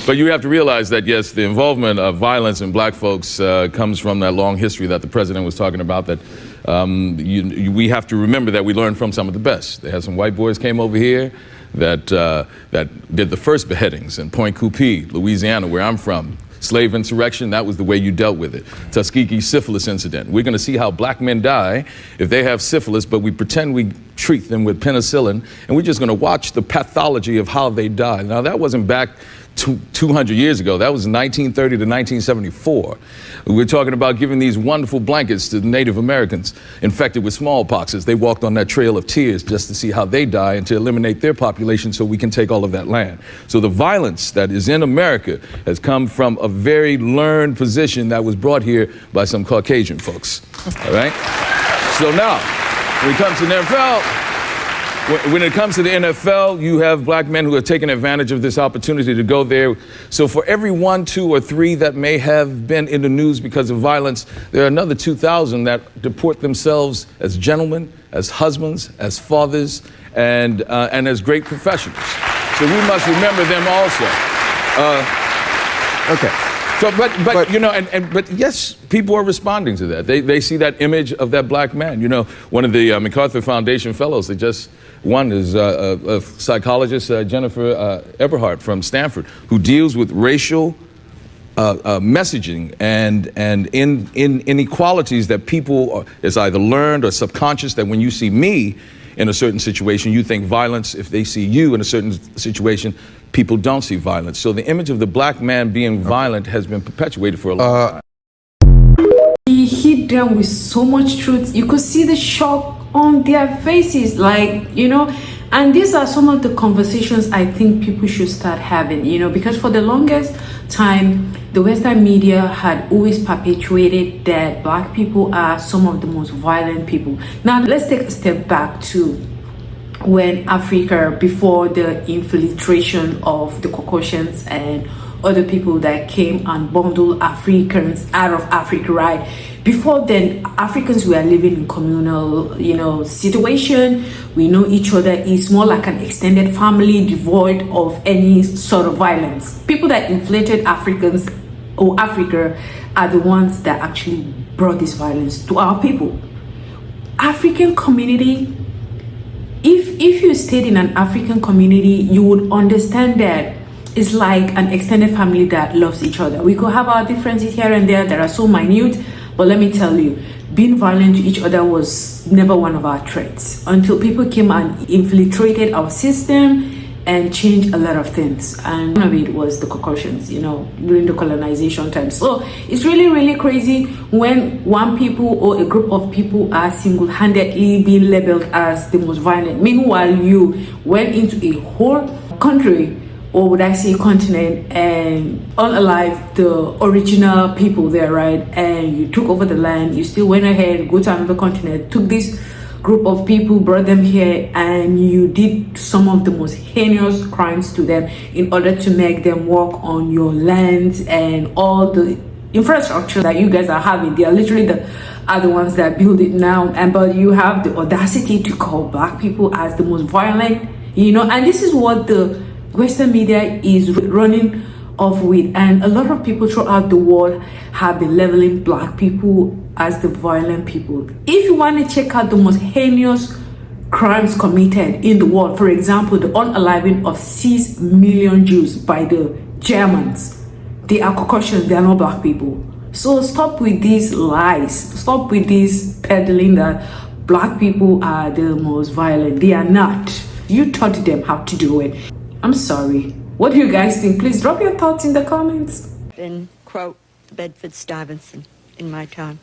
But you have to realize that, yes, the involvement of violence in black folks comes from that long history that the president was talking about, that we have to remember that we learned from some of the best. They had some white boys came over here that did the first beheadings in Point Coupee, Louisiana, where I'm from. Slave insurrection, that was the way you dealt with it. Tuskegee syphilis incident. We're going to see how black men die if they have syphilis, but we pretend we treat them with penicillin, and we're just going to watch the pathology of how they die. Now, that wasn't back 200 years ago. That was 1930 to 1974. We're talking about giving these wonderful blankets to Native Americans infected with smallpox as they walked on that trail of tears just to see how they die and to eliminate their population so we can take all of that land. So the violence that is in America has come from a very learned position that was brought here by some Caucasian folks. All right? So now, when it comes to the NFL, you have black men who are taking advantage of this opportunity to go there. So for every 1, 2, or 3 that may have been in the news because of violence, there are another 2,000 that deport themselves as gentlemen, as husbands, as fathers, and as great professionals. So we must remember them also. Okay. So, but you know, but yes, people are responding to that. They see that image of that black man. You know, one of the MacArthur Foundation fellows that just won is a psychologist, Jennifer Eberhardt from Stanford, who deals with racial messaging and inequalities that people is either learned or subconscious, that when you see me in a certain situation, you think violence. If they see you in a certain situation, people don't see violence. So the image of the black man being violent has been perpetuated for a long time. He hit them with so much truth. You could see the shock on their faces, like, you know, and these are some of the conversations I think people should start having, you know, because for the longest time, the Western media had always perpetuated that black people are some of the most violent people. Now, let's take a step back to when Africa, before the infiltration of the Caucasians and other people that came and bundled Africans out of Africa, right? Before then, Africans were living in communal, you know, situation. We know each other. It's more like an extended family, devoid of any sort of violence. People that inflated Africans or Africa are the ones that actually brought this violence to our people. African community, if you stayed in an African community, you would understand that it's like an extended family that loves each other. We could have our differences here and there that are so minute, but let me tell you, being violent to each other was never one of our traits until people came and infiltrated our system and changed a lot of things. And one of it was the Caucasians, you know, during the colonization time. So it's really, really crazy when one people or a group of people are single-handedly being labeled as the most violent. Meanwhile, you went into a whole country, or would I say continent, and unalive the original people there, right? And you took over the land, you still went ahead, go to another continent, took this group of people, brought them here, and you did some of the most heinous crimes to them in order to make them work on your land and all the infrastructure that you guys are having. They are literally the ones that build it now, but you have the audacity to call black people as the most violent, you know, and this is what the Western media is running off with, and a lot of people throughout the world have been leveling black people as the violent people. If you want to check out the most heinous crimes committed in the world, for example, the unaliving of 6 million Jews by the Germans, they are Caucasians, they are not black people. So stop with these lies, stop with this peddling that black people are the most violent. They are not. You taught them how to do it. I'm sorry. What do you guys think? Please drop your thoughts in the comments. Been, quote, Bedford-Stuyvesant in my time.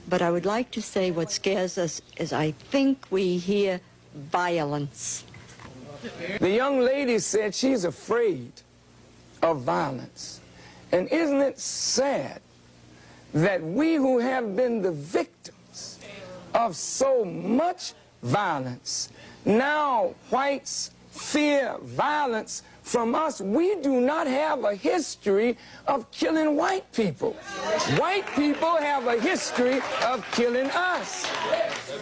But I would like to say what scares us is I think we hear violence. The young lady said she's afraid of violence. And isn't it sad that we who have been the victims of so much violence, now whites fear violence from us? We do not have a history of killing white people. White people have a history of killing us.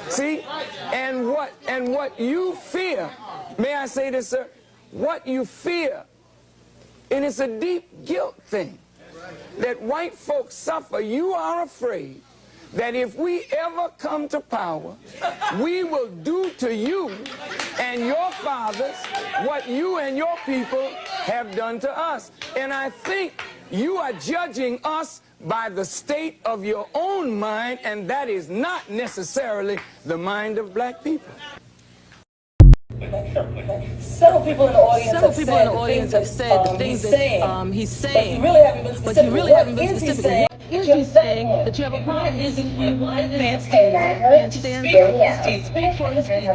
See? And what you fear, may I say this, sir? What you fear And it's a deep guilt thing that white folks suffer. You are afraid that if we ever come to power, we will do to you and your fathers what you and your people have done to us. And I think you are judging us by the state of your own mind, and that is not necessarily the mind of black people. Several people in the audience have said the things that he's saying, but you really haven't been specific. Is he saying that you have a problem? Is it when one man stands up speak for his people?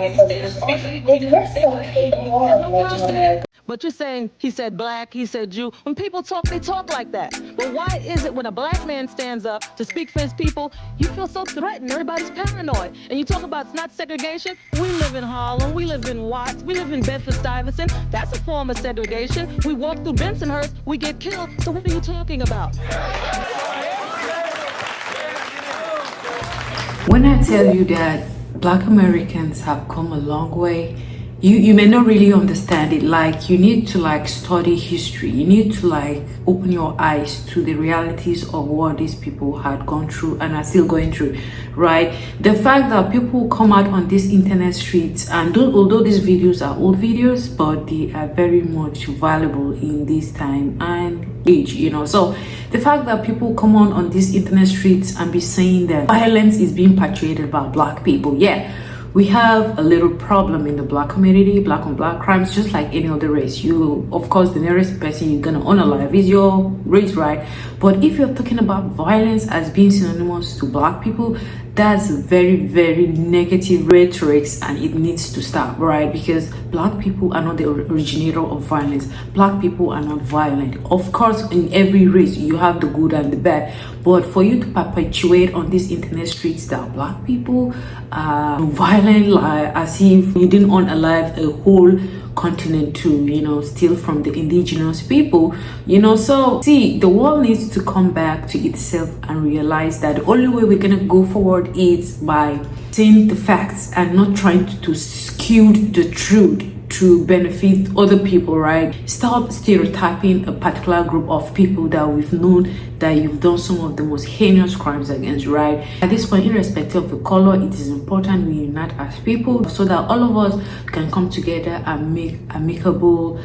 But you're saying he said black, he said Jew. When people talk, they talk like that. But why is it when a black man stands up to speak for his people, you feel so threatened? Everybody's paranoid. And you talk about it's not segregation. We live in Harlem, we live in Whyte, we live in Bedford-Stuyvesant. That's a form of segregation. We walk through Bensonhurst, we get killed. So what are you talking about? When I tell you that Black Americans have come a long way, you may not really understand it. Like, you need to like study history. You need to like open your eyes to the realities of what these people had gone through and are still going through, right? The fact that people come out on these internet streets, and although these videos are old videos, but they are very much valuable in this time and age, you know. So the fact that people come on these internet streets and be saying that violence is being perpetrated by black people, yeah, we have a little problem in the black community. Black on black crimes, just like any other race. You, of course, the nearest person you're gonna honor alive is your race, right? But if you're talking about violence as being synonymous to black people, that's very, very negative rhetorics, and it needs to stop, right? Because black people are not the originator of violence. Black people are not violent. Of course, in every race you have the good and the bad, but for you to perpetuate on these internet streets that black people are violent, like as if you didn't unalive a whole continent to, you know, steal from the indigenous people, you know. So see, the world needs to come back to itself and realize that the only way we're gonna go forward is by saying the facts and not trying to skew the truth to benefit other people, right? Stop stereotyping a particular group of people that we've known that you've done some of the most heinous crimes against, right? At this point, irrespective of the color, it is important we unite as people so that all of us can come together and make amicable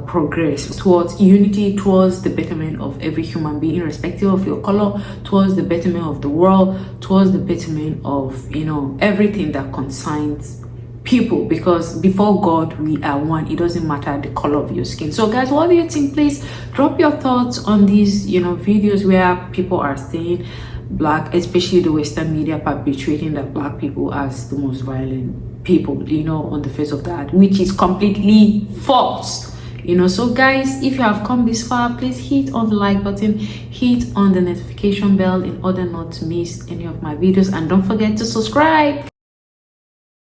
progress towards unity, towards the betterment of every human being, irrespective of your color, towards the betterment of the world, towards the betterment of, you know, everything that concerns people, because before God we are one. It doesn't matter the color of your skin. So guys, what do you think? Please drop your thoughts on these, you know, videos where people are saying black, especially the Western media, perpetuating that black people as the most violent people, you know, on the face of that, which is completely false, you know. So guys, if you have come this far, please hit on the like button, hit on the notification bell in order not to miss any of my videos, and don't forget to subscribe.